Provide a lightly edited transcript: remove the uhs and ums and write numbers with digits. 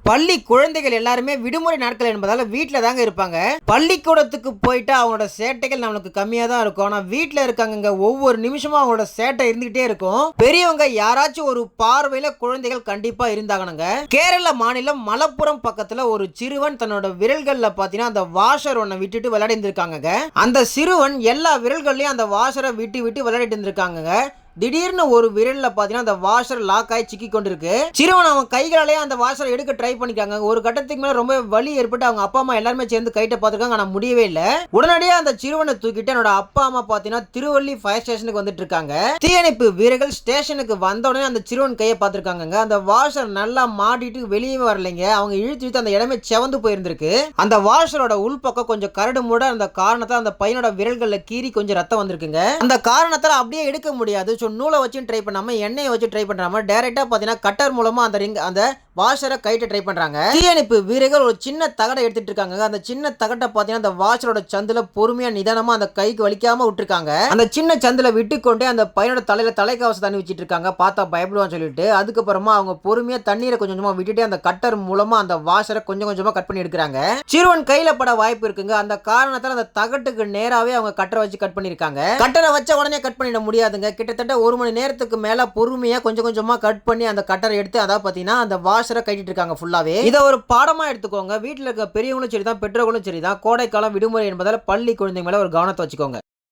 பள்ளி குழந்தைகள் எல்லாருமே விடுமுறை நாட்கள் என்பதால வீட்டில் தாங்க இருப்பாங்க. பள்ளிக்கூடத்துக்கு போயிட்டு அவங்களோட சேட்டைகள் நம்மளுக்கு கம்மியாக தான் இருக்கும். ஆனால் வீட்டில் இருக்காங்க ஒவ்வொரு நிமிஷமும் அவங்களோட சேட்டை இருந்துகிட்டே இருக்கும். பெரியவங்க யாராச்சும் ஒரு பார்வையில் குழந்தைகள் கண்டிப்பாக இருந்தாங்கனுங்க. கேரள மாநிலம் மலப்புரம் பக்கத்தில் ஒரு சிறுவன் தன்னோட விரல்களில் பார்த்தீங்கன்னா அந்த வாஷர் ஒன்றை விட்டுட்டு விளையாடி இருந்திருக்காங்க. அந்த சிறுவன் எல்லா விரல்கள்லையும் அந்த வாஷரை விட்டு விட்டு விளையாடிட்டு இருந்திருக்காங்க. திடீர்னு ஒரு விரல்ல பாத்தீங்கன்னா அந்த வாஷர் லாக் ஆகி சிக்கி கொண்டிருக்கு. சிறுவன் அவன் கைகளாலே அந்த வாஷரை எடுக்க ட்ரை பண்ணிக்காங்க. ஒரு கட்டத்துக்கு மேல ரொம்ப வலி ஏற்பட்டு அவங்க அப்பா அம்மா எல்லாருமே சேர்ந்து கைட்ட பாத்துருக்காங்க. ஆனா முடியவே இல்ல. உடனடியாக அந்த சிறுவனை தூக்கிட்டு என்னோட அப்பா அம்மா பாத்தீங்கன்னா திருவள்ளி ஃபயர் ஸ்டேஷனுக்கு வந்துட்டு இருக்காங்க. தீயணைப்பு வீரர்கள் ஸ்டேஷனுக்கு வந்த உடனே அந்த சிறுவன் கையை பார்த்திருக்காங்க. அந்த வாஷர் நல்லா மாட்டிட்டு வெளியே வரலைங்க. அவங்க இழுத்து அந்த இடமே செவந்து போயிருந்திருக்கு. அந்த வாஷரோட உள்பக்கம் கொஞ்சம் கரடு மூட அந்த காரணத்தால் அந்த பையனோட விரல்கள்ல கீறி கொஞ்சம் ரத்தம் வந்திருக்குங்க. அந்த காரணத்தால் அப்படியே எடுக்க முடியாது. நூலை வச்சு ட்ரை பண்ணாம எண்ணெயை வச்சு ட்ரை பண்றாம டைரக்டா பாத்தீங்கன்னா கட்டர் மூலமா அந்த வாஷரை கைட்ட ட்ரை பண்றாங்க. தீயணைப்பு வீரர்கள் ஒரு சின்ன தகடை எடுத்துட்டு இருக்காங்க. அந்த சின்ன தகட்டை பாத்தீங்கன்னா அந்த வாஷரோட சந்தில பொறுமையா நிதானமா அந்த கைக்கு வலிக்காம விட்டுருக்காங்க. அந்த சின்ன சந்தில விட்டுக்கொண்டே அந்த பையனோட தலையில தலைக்கவசம் தண்ணி வச்சிட்டு இருக்காங்க. பார்த்தா பயப்படுவான்னு சொல்லிட்டு அதுக்கப்புறமா அவங்க பொறுமையா தண்ணீரை கொஞ்சம் கொஞ்சமா விட்டுட்டு அந்த கட்டர் மூலமா அந்த வாஷரை கொஞ்சம் கொஞ்சமா கட் பண்ணி எடுக்கிறாங்க. சிறுவன் கையில பட வாய்ப்பு இருக்குங்க. அந்த காரணத்தால அந்த தகட்டுக்கு நேராவே அவங்க கட்டரை வச்சு கட் பண்ணிருக்காங்க. கட்டரை வச்ச உடனே கட் பண்ணிட முடியாதுங்க. கிட்டத்தட்ட 1 மணி நேரத்துக்கு மேல பொறுமையா கொஞ்சம் கொஞ்சமா கட் பண்ணி அந்த கட்டரை எடுத்து அதாவது பாத்தீங்கன்னா அந்த வாஷரை கட்டிட்டு இருக்காங்க ஃபுல்லாவே. இதை ஒரு பாடமா எடுத்துக்கோங்க. வீட்டில் இருக்க பெரியவங்களும் சரிதான், பெற்றோர்களும் சரிதான், கோடைக்காலம் விடுமுறை என்பதால பள்ளி குழந்தைங்க மேல ஒரு கவனத்தை வச்சுக்கோங்க.